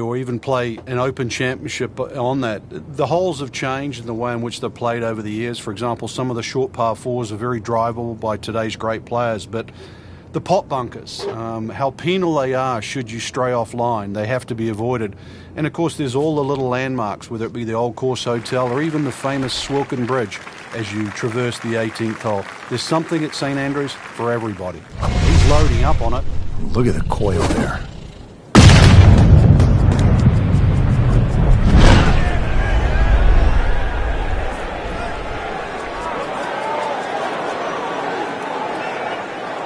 or even play an Open Championship on that. The holes have changed in the way in which they're played over the years. For example, some of the short par fours are very drivable by today's great players, but the pot bunkers, how penal they are should you stray offline, they have to be avoided. And of course there's all the little landmarks, whether it be the Old Course Hotel or even the famous Swilken Bridge as you traverse the 18th hole. There's something at St Andrews for everybody. He's loading up on it. Look at the coil there.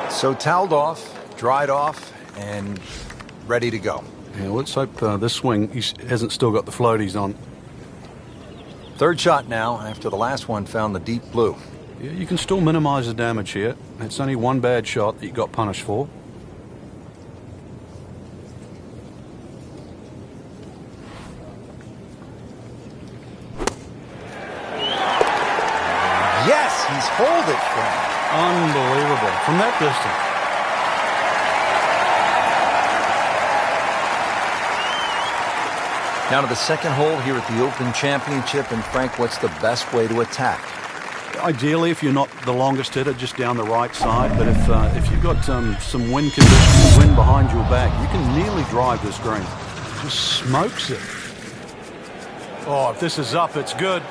So toweled off, dried off, and ready to go. Yeah, let's hope this swing he hasn't still got the floaties on. Third shot now, after the last one found the deep blue. Yeah, you can still minimize the damage here. It's only one bad shot that you got punished for. Yes, he's holed it, Frank. Unbelievable. From that distance. Now to the second hole here at the Open Championship. And Frank, what's the best way to attack? Ideally, if you're not the longest hitter, just down the right side. But if you've got some wind conditions, wind behind your back, you can nearly drive this green. Just smokes it. Oh, if this is up, it's good.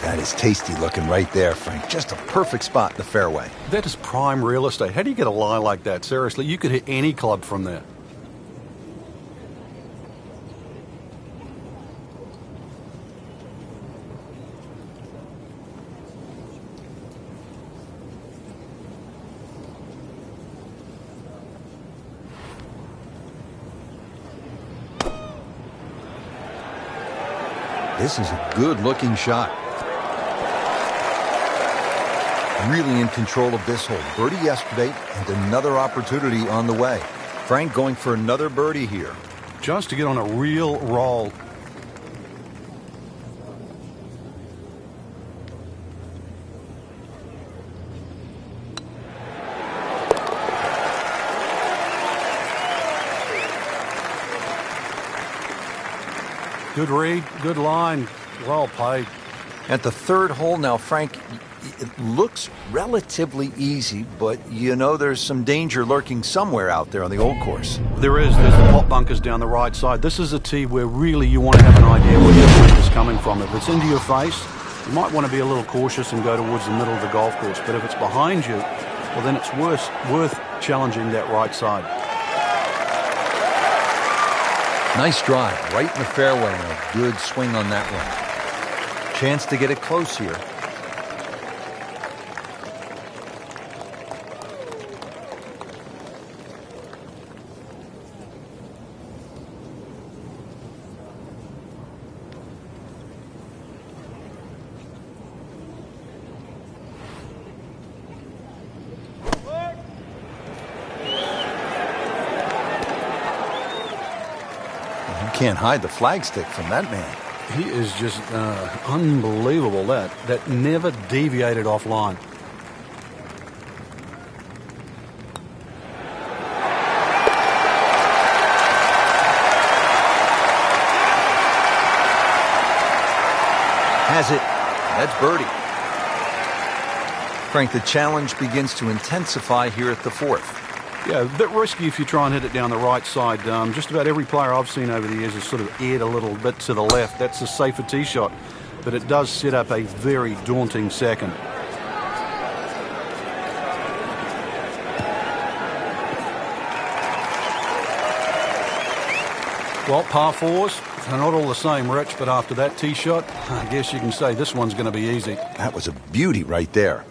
That is tasty looking right there, Frank. Just a perfect spot in the fairway. That is prime real estate. How do you get a lie like that? Seriously, you could hit any club from there. This is a good-looking shot. Really in control of this hole. Birdie yesterday and another opportunity on the way. Frank going for another birdie here. Just to get on a real roll. Good read, good line, well played. At the third hole now, Frank, it looks relatively easy, but you know there's some danger lurking somewhere out there on the old course. There is. There's the pot bunkers down the right side. This is a tee where really you want to have an idea where your wind is coming from. If it's into your face, you might want to be a little cautious and go towards the middle of the golf course. But if it's behind you, well, then it's worth challenging that right side. Nice drive, right in the fairway, and a good swing on that one. Chance to get it close here. Can't hide the flagstick from that man. He is just unbelievable. That never deviated offline. Has it. That's birdie. Frank, the challenge begins to intensify here at the fourth. Yeah, a bit risky if you try and hit it down the right side. Just about every player I've seen over the years has sort of aired a little bit to the left. That's a safer tee shot, but it does set up a very daunting second. Well, par fours, they're not all the same, Rich, but after that tee shot, I guess you can say this one's going to be easy. That was a beauty right there.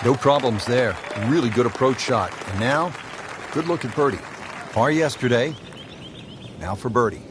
No problems there. Really good approach shot. And now, good look at birdie. Par yesterday, now for birdie.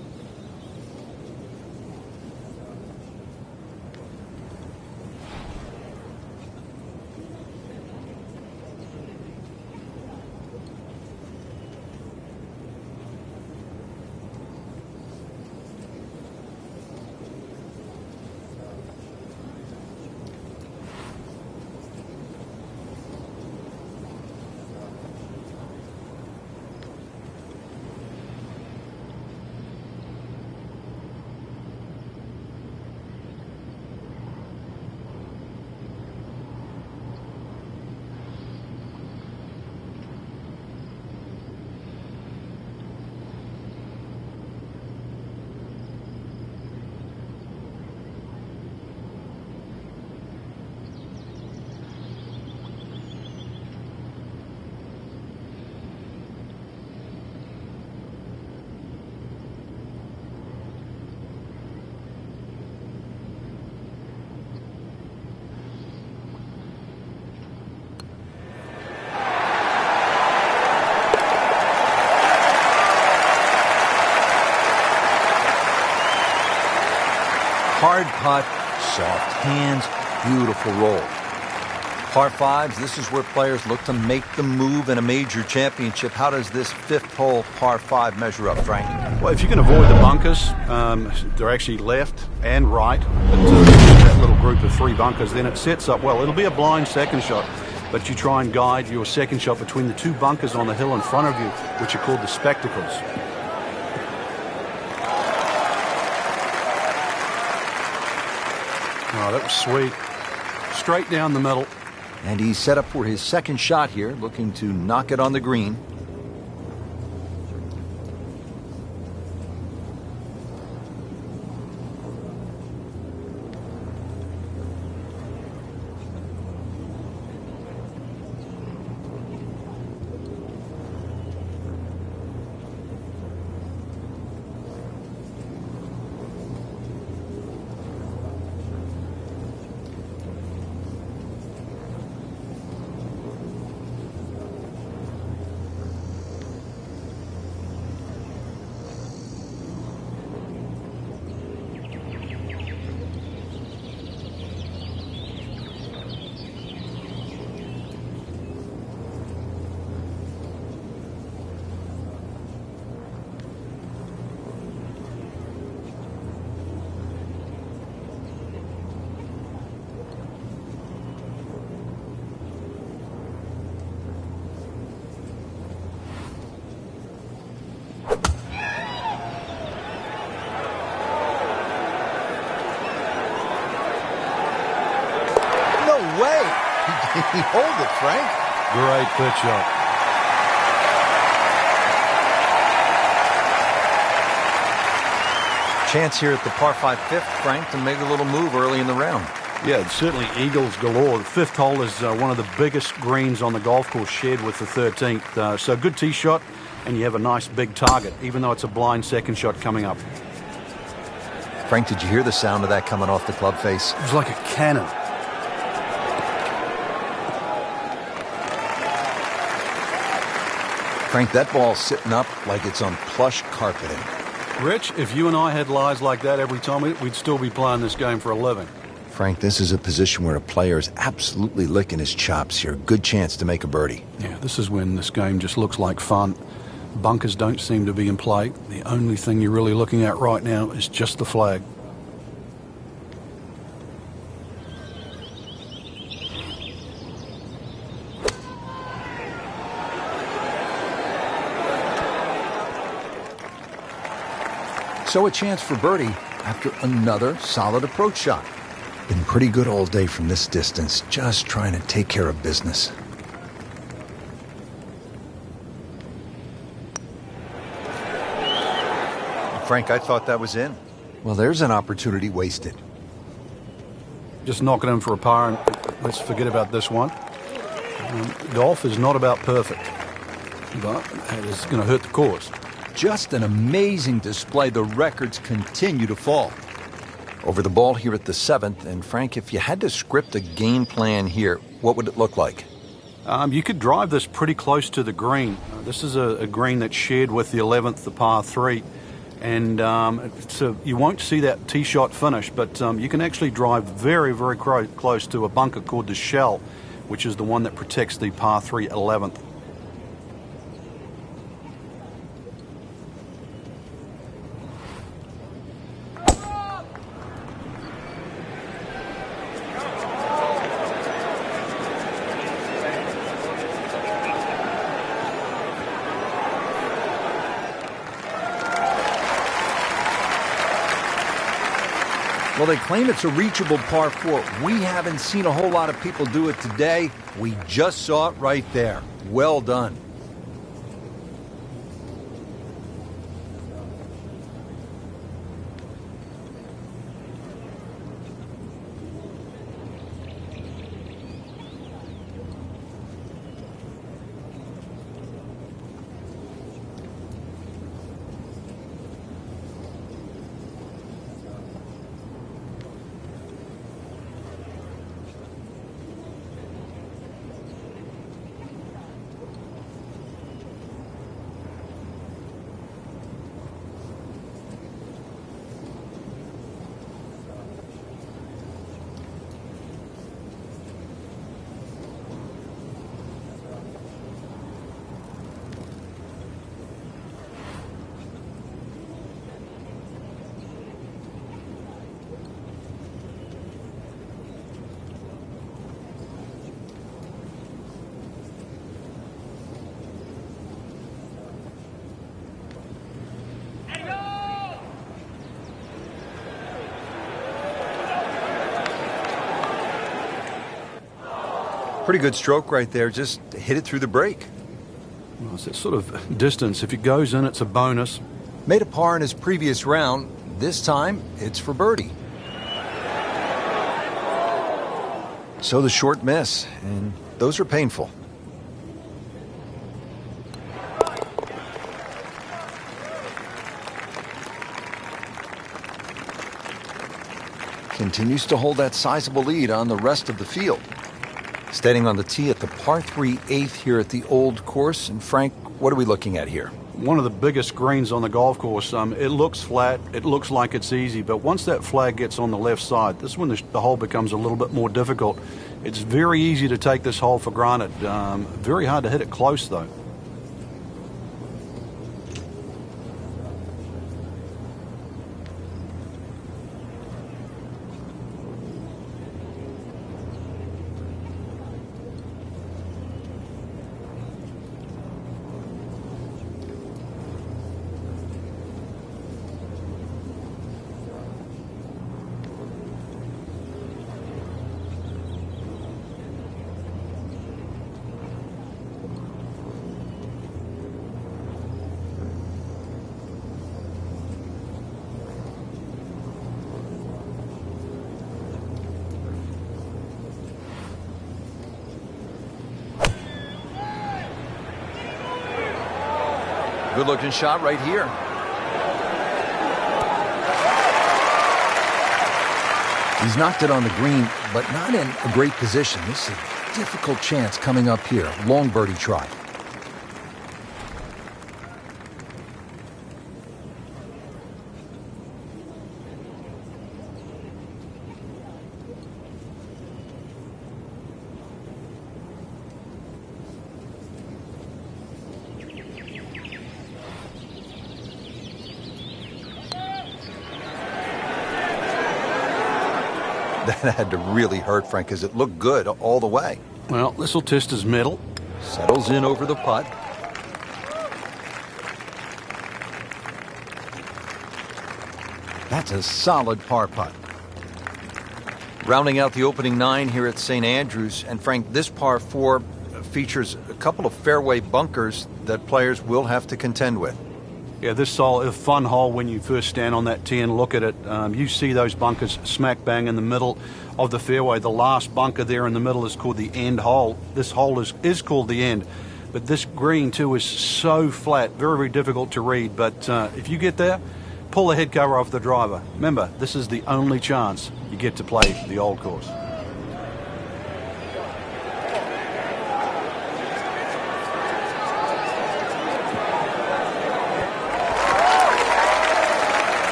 Hard putt, soft hands, beautiful roll. Par fives, this is where players look to make the move in a major championship. How does this fifth hole par five measure up, Frank? Well, if you can avoid the bunkers, they're actually left and right, but that little group of 3 bunkers, then it sets up well. It'll be a blind second shot, but you try and guide your second shot between the 2 bunkers on the hill in front of you, which are called the spectacles. Oh, that was sweet. Straight down the middle. And he's set up for his second shot here, looking to knock it on the green. He hold it, Frank. Great pitch up. Chance here at the par 5 fifth, Frank, to make a little move early in the round. Yeah, it's certainly eagles galore. The 5th hole is one of the biggest greens on the golf course, shared with the 13th. So good tee shot, and you have a nice big target, even though it's a blind second shot coming up. Frank, did you hear the sound of that coming off the club face? It was like a cannon. Frank, that ball's sitting up like it's on plush carpeting. Rich, if you and I had lies like that every time, we'd still be playing this game for a living. Frank, this is a position where a player is absolutely licking his chops here. Good chance to make a birdie. Yeah, this is when this game just looks like fun. Bunkers don't seem to be in play. The only thing you're really looking at right now is just the flag. So a chance for birdie after another solid approach shot. Been pretty good all day from this distance, just trying to take care of business. Frank, I thought that was in. Well, there's an opportunity wasted. Just knock it in for a par, and let's forget about this one. Golf is not about perfect, but it is going to hurt the course. Just an amazing display. The records continue to fall. Over the ball here at the 7th, and Frank, if you had to script a game plan here, what would it look like? You could drive this pretty close to the green. This is a green that's shared with the 11th, the par 3. And so you won't see that tee shot finish, but you can actually drive very, very close to a bunker called the Shell, which is the one that protects the par 3 11th. Well, they claim it's a reachable par 4. We haven't seen a whole lot of people do it today. We just saw it right there. Well done. Pretty good stroke right there. Just hit it through the break. Well, it's that sort of distance. If it goes in, it's a bonus. Made a par in his previous round. This time, it's for birdie. So the short miss, and those are painful. Continues to hold that sizable lead on the rest of the field. Standing on the tee at the par 3 8th here at the old course. And Frank, what are we looking at here? One of the biggest greens on the golf course. It looks flat, it looks like it's easy, but once that flag gets on the left side, this is when the hole becomes a little bit more difficult. It's very easy to take this hole for granted. Very hard to hit it close, though. Good looking shot right here. He's knocked it on the green, but not in a great position. This is a difficult chance coming up here. Long birdie try. That had to really hurt, Frank, because it looked good all the way. Well, this will test his mettle. Settles in over the putt. That's a solid par putt. Rounding out the opening 9 here at St. Andrews. And Frank, this par 4 features a couple of fairway bunkers that players will have to contend with. Yeah, this is a fun hole when you first stand on that tee and look at it. You see those bunkers smack bang in the middle of the fairway. The last bunker there in the middle is called the end hole. This hole is called the end. But this green, too, is so flat, very, very difficult to read. But if you get there, pull the head cover off the driver. Remember, this is the only chance you get to play the old course.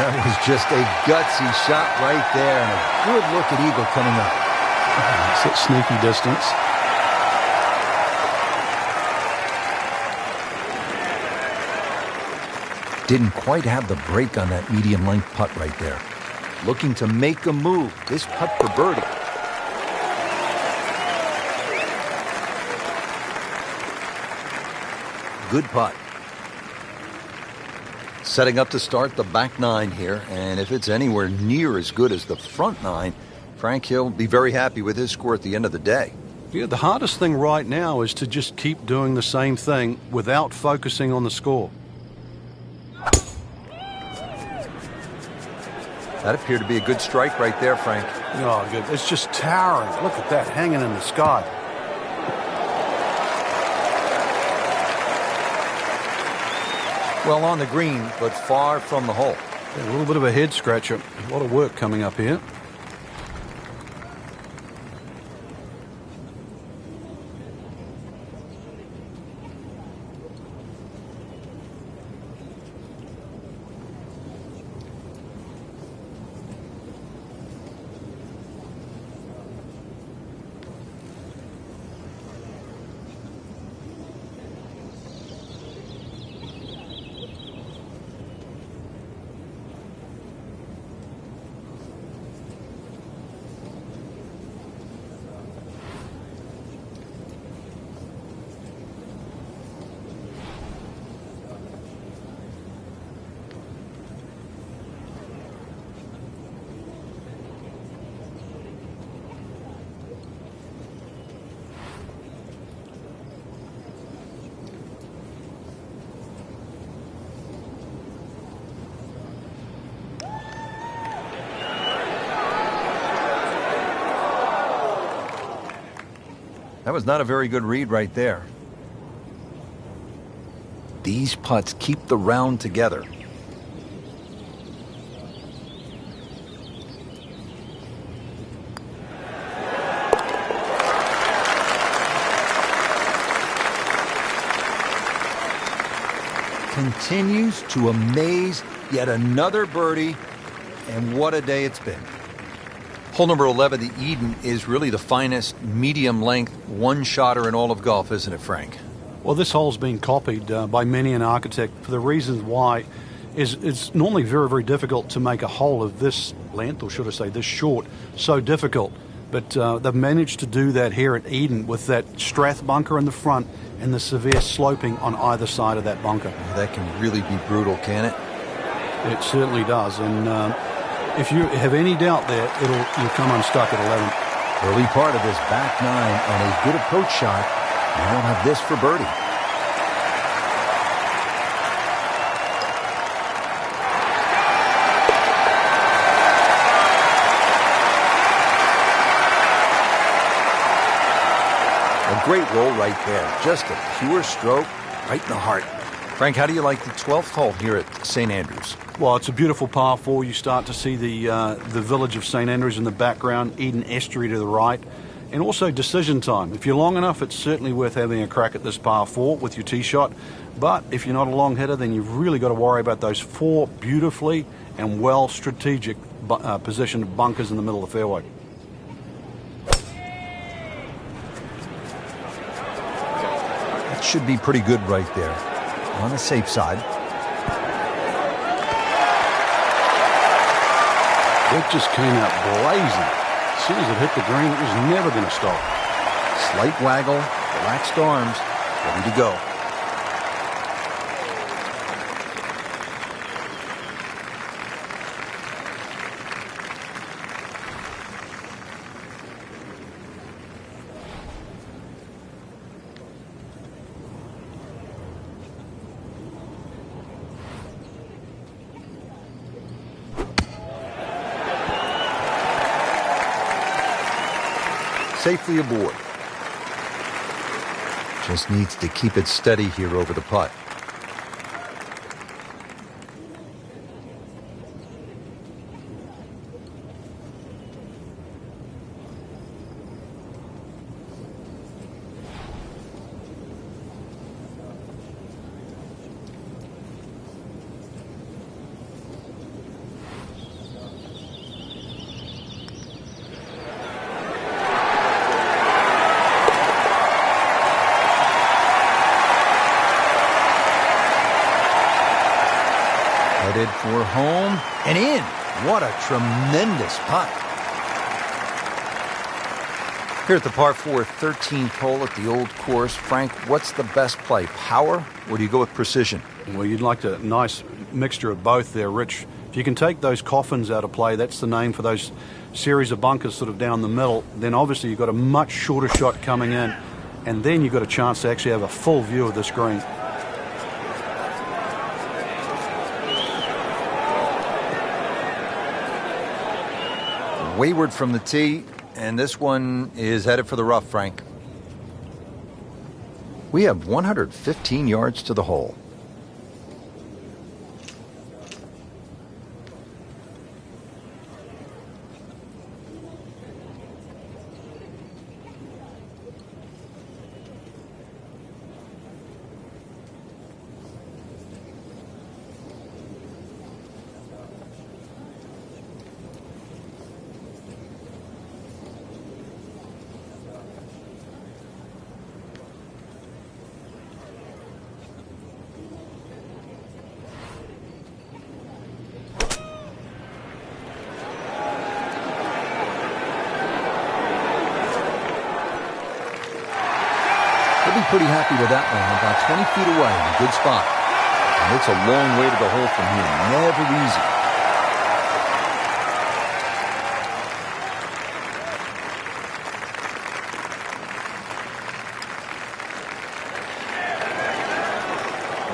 That was just a gutsy shot right there, and a good look at eagle coming up. It's at sneaky distance. Didn't quite have the break on that medium-length putt right there. Looking to make a move. This putt for birdie. Good putt. Setting up to start the back nine here, and if it's anywhere near as good as the front nine, Frank, he'll be very happy with his score at the end of the day. Yeah, the hardest thing right now is to just keep doing the same thing without focusing on the score. That appeared to be a good strike right there, Frank. Oh, good. It's just towering. Look at that, hanging in the sky. Well on the green, but far from the hole. Yeah, a little bit of a head scratcher. A lot of work coming up here. That was not a very good read right there. These putts keep the round together. Continues to amaze. Yet another birdie, and what a day it's been. Hole number 11, the Eden, is really the finest medium-length one-shotter in all of golf, isn't it, Frank? Well, this hole's been copied by many an architect for the reasons why it's normally very, very difficult to make a hole of this length, or should I say this short, so difficult. But they've managed to do that here at Eden with that Strath bunker in the front and the severe sloping on either side of that bunker. That can really be brutal, can it? It certainly does. And if you have any doubt there, you'll come unstuck at 11. Early part of this back nine and a good approach shot. Now we'll have this for birdie. A great roll right there. Just a pure stroke right in the heart. Frank, how do you like the 12th hole here at St. Andrews? Well, it's a beautiful par 4. You start to see the village of St. Andrews in the background, Eden Estuary to the right, and also decision time. If you're long enough, it's certainly worth having a crack at this par 4 with your tee shot. But if you're not a long hitter, then you've really got to worry about those 4 beautifully and well strategic positioned bunkers in the middle of the fairway. That should be pretty good right there. On the safe side. It just came out blazing. As soon as it hit the green, it was never going to stop. Slight waggle, relaxed arms, ready to go. Safely aboard. Just needs to keep it steady here over the putt. Headed for home and in. What a tremendous putt. Here at the par 4 13th hole at the old course, Frank, what's the best play, power, or do you go with precision? Well, you'd like a nice mixture of both there, Rich. If you can take those coffins out of play, that's the name for those series of bunkers sort of down the middle, then obviously you've got a much shorter shot coming in, and then you've got a chance to actually have a full view of this green. Wayward from the tee, and this one is headed for the rough, Frank. We have 115 yards to the hole. He'll be pretty happy with that one, about 20 feet away in a good spot. And it's a long way to the hole from here, never easy.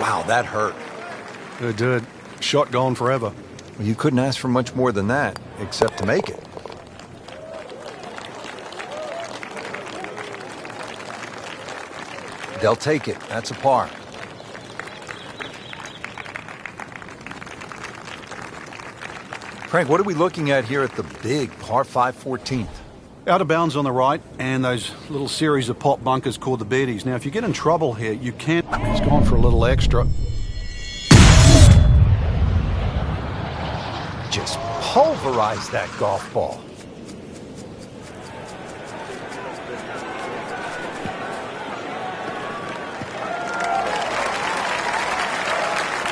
Wow, that hurt. It did. Shot gone forever. Well, you couldn't ask for much more than that, except to make it. They'll take it. That's a par. Frank, what are we looking at here at the big par 5 14th? Out of bounds on the right, and those little series of pop bunkers called the birdies. Now, if you get in trouble here, you can't... I mean, he's gone for a little extra. Just pulverized that golf ball.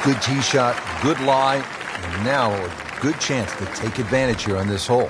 Good tee shot, good lie, and now a good chance to take advantage here on this hole.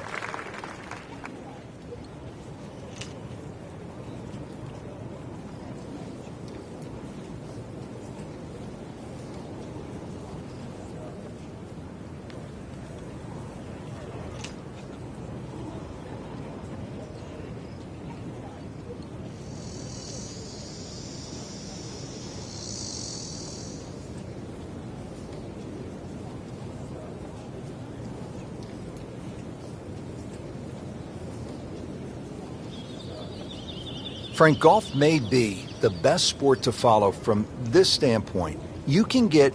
Frank, golf may be the best sport to follow from this standpoint. You can get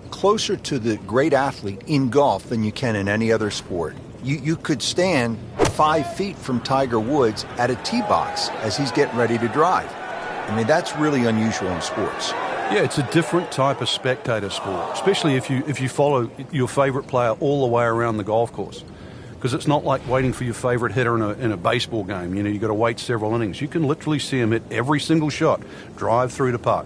closer to the great athlete in golf than you can in any other sport. You could stand 5 feet from Tiger Woods at a tee box as he's getting ready to drive. I mean, that's really unusual in sports. Yeah, it's a different type of spectator sport, especially if you follow your favorite player all the way around the golf course. Because it's not like waiting for your favorite hitter in a baseball game. You know, you've got to wait several innings. You can literally see him hit every single shot, drive through the putt.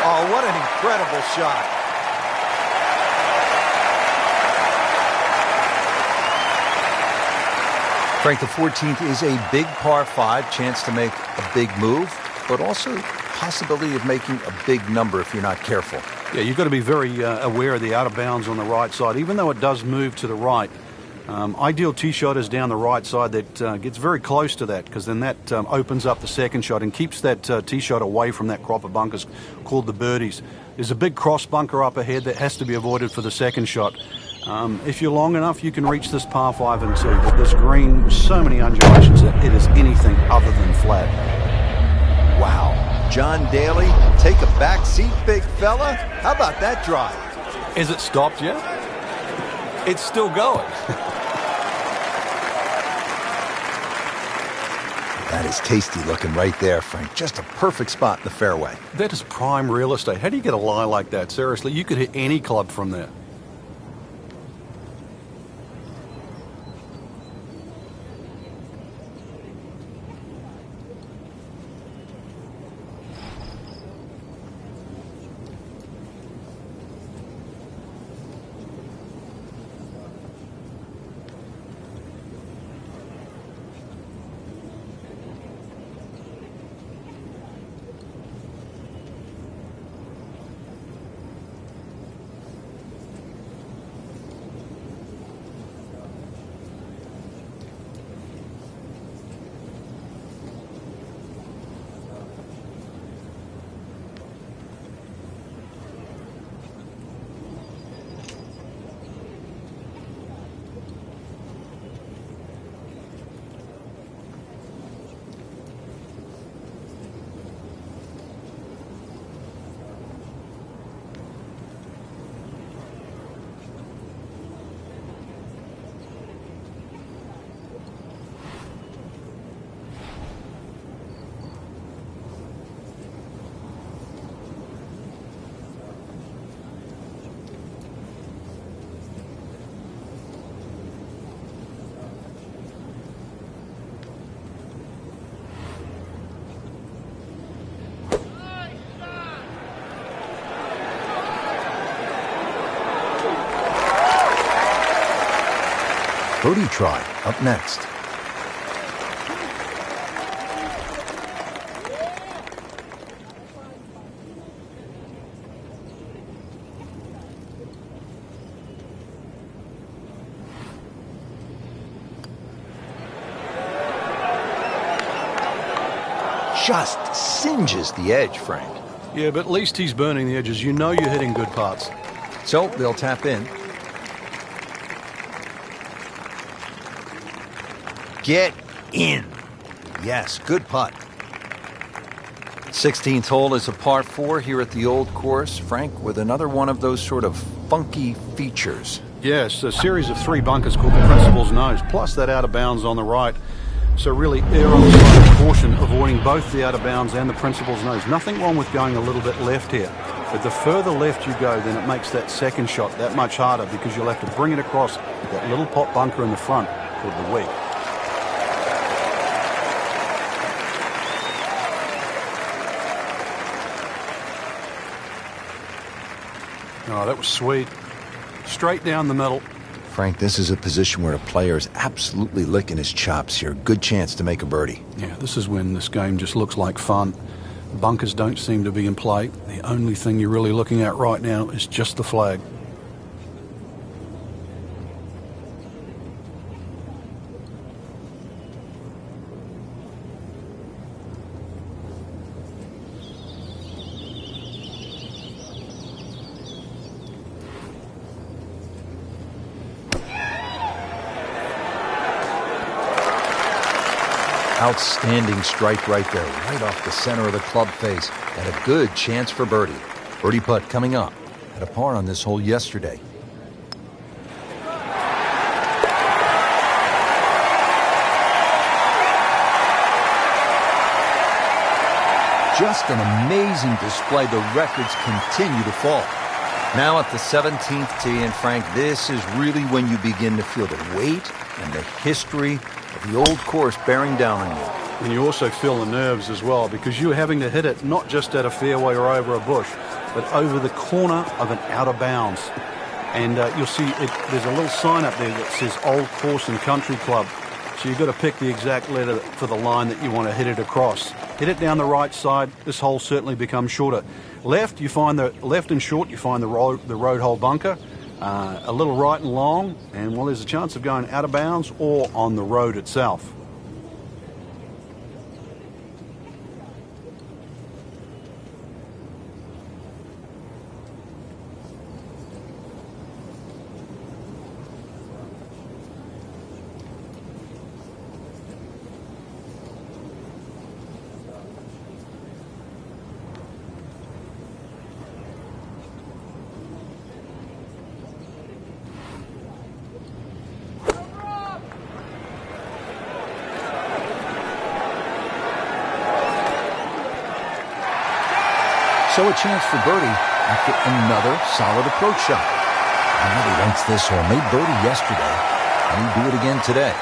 Oh, what an incredible shot. Frank, the 14th is a big par 5, chance to make a big move, but also possibility of making a big number if you're not careful. Yeah, you've got to be very aware of the out of bounds on the right side, even though it does move to the right. Ideal tee shot is down the right side that gets very close to that, because then that opens up the second shot and keeps that tee shot away from that crop of bunkers called the birdies. There's a big cross bunker up ahead that has to be avoided for the second shot. If you're long enough, you can reach this par 5 and 2, but this green, so many undulations that it is anything other than flat. Wow. John Daly, take a back seat, big fella. How about that drive? Is it stopped yet? It's still going. That is tasty looking right there, Frank. Just a perfect spot in the fairway. That is prime real estate. How do you get a lie like that? Seriously, you could hit any club from there. Birdie try up next. Just singes the edge, Frank. Yeah, but at least he's burning the edges. You know you're hitting good putts. So they'll tap in. Get in. Yes, good putt. 16th hole is a par 4 here at the old course, Frank, with another one of those sort of funky features. Yes, a series of 3 bunkers called the Principal's Nose, plus that out of bounds on the right. So really err on the side of caution, avoiding both the out of bounds and the Principal's Nose. Nothing wrong with going a little bit left here. But the further left you go, then it makes that second shot that much harder because you'll have to bring it across that little pot bunker in the front called the weak. Oh, that was sweet. Straight down the middle. Frank, this is a position where a player is absolutely licking his chops here. Good chance to make a birdie. Yeah, this is when this game just looks like fun. Bunkers don't seem to be in play. The only thing you're really looking at right now is just the flag. Outstanding strike right there, right off the center of the club face, and a good chance for birdie. Birdie putt coming up. Had a par on this hole yesterday. Just an amazing display. The records continue to fall. Now at the 17th tee, and Frank, this is really when you begin to feel the weight and the history of the old course bearing down on you. And you also feel the nerves as well, because you're having to hit it not just at a fairway or over a bush, but over the corner of an out of bounds. And you'll see there's a little sign up there that says Old Course and Country Club. So you've got to pick the exact letter for the line that you want to hit it across. Hit it down the right side. This hole certainly becomes shorter. Left, you find the left and short. You find the road hole bunker. A little right and long, and well, there's a chance of going out of bounds or on the road itself. So a chance for birdie after another solid approach shot. He really wants this hole. Made birdie yesterday, and he'll do it again today.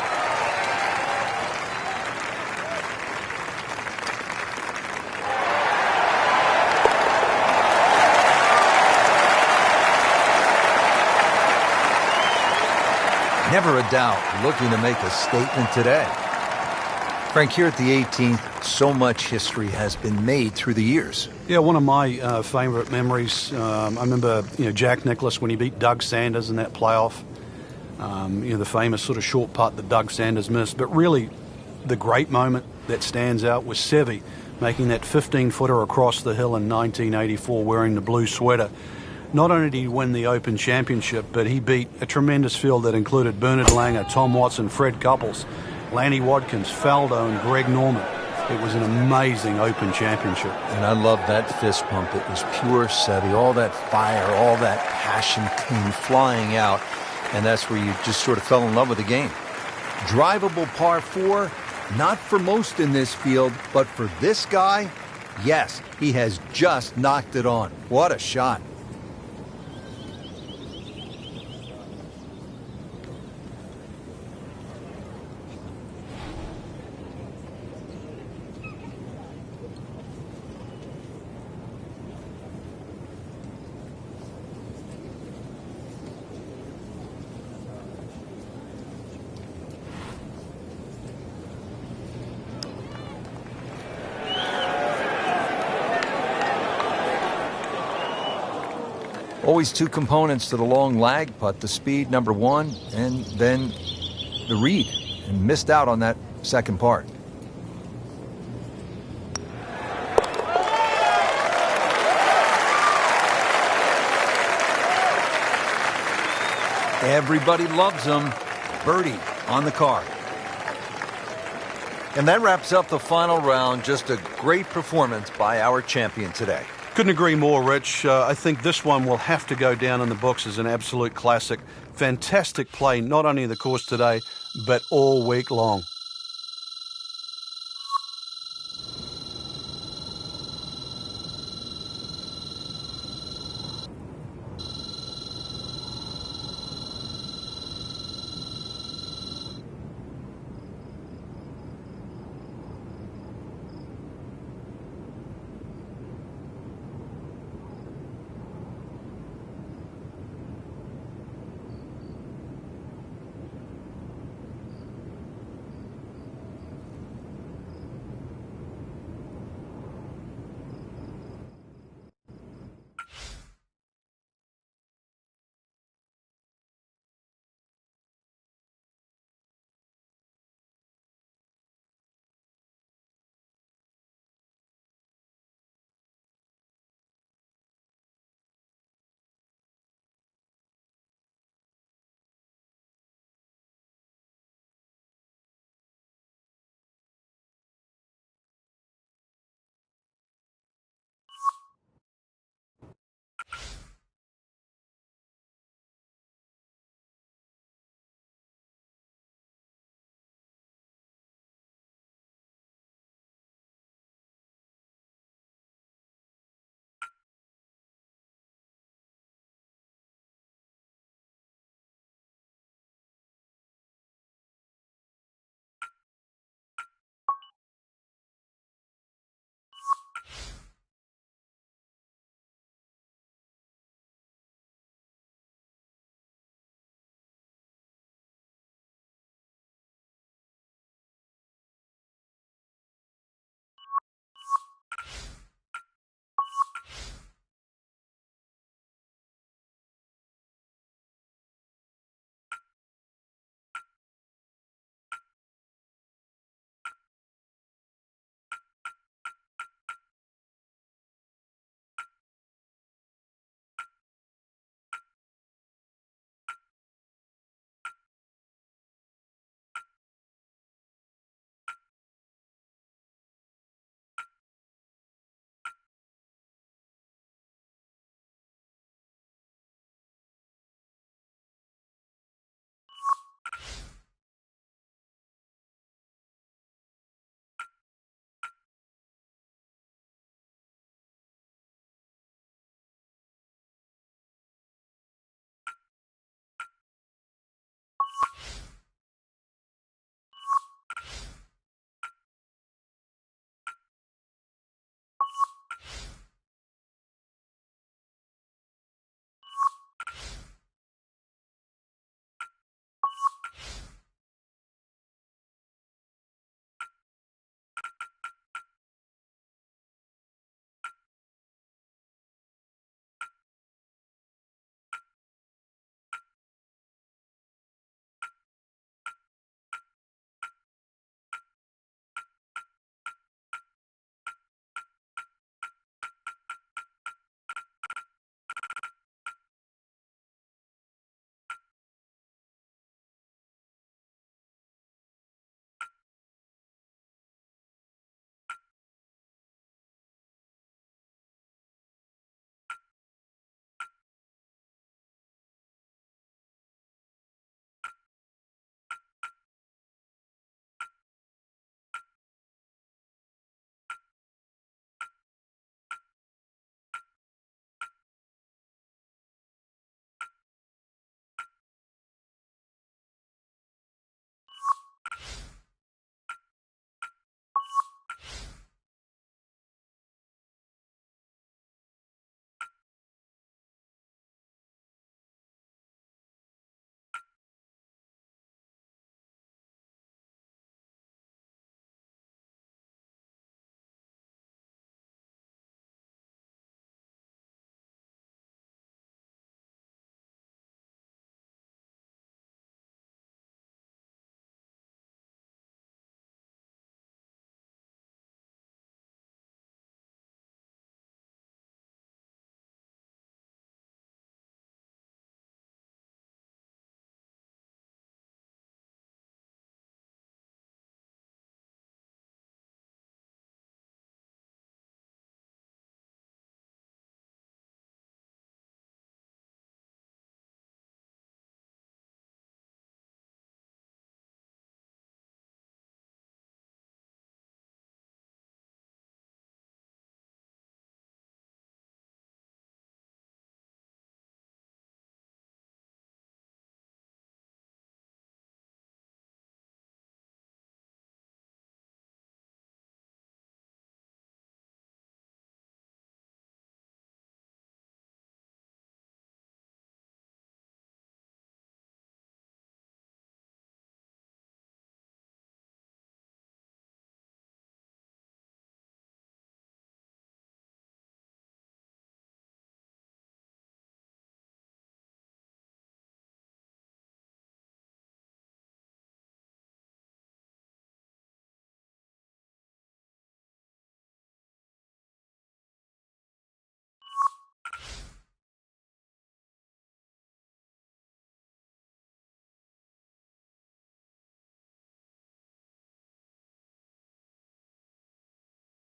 Never a doubt looking to make a statement today. Frank, here at the 18th, so much history has been made through the years. Yeah, one of my favourite memories, I remember Jack Nicklaus when he beat Doug Sanders in that playoff. The famous sort of short putt that Doug Sanders missed. But really, the great moment that stands out was Seve making that 15-footer across the hill in 1984 wearing the blue sweater. Not only did he win the Open Championship, but he beat a tremendous field that included Bernard Langer, Tom Watson, Fred Couples, Lanny Wadkins, Faldo, and Greg Norman. It was an amazing Open Championship. And I love that fist pump. It was pure Seve. All that fire, all that passion came flying out. And that's where you just sort of fell in love with the game. Drivable par 4, not for most in this field, but for this guy, yes, he has just knocked it on. What a shot. Always two components to the long lag putt, the speed, number one, and then the read. And missed out on that second part. Everybody loves him. Birdie on the card. And that wraps up the final round. Just a great performance by our champion today. Couldn't agree more, Rich. I think this one will have to go down in the books as an absolute classic. Fantastic play, not only in the course today, but all week long.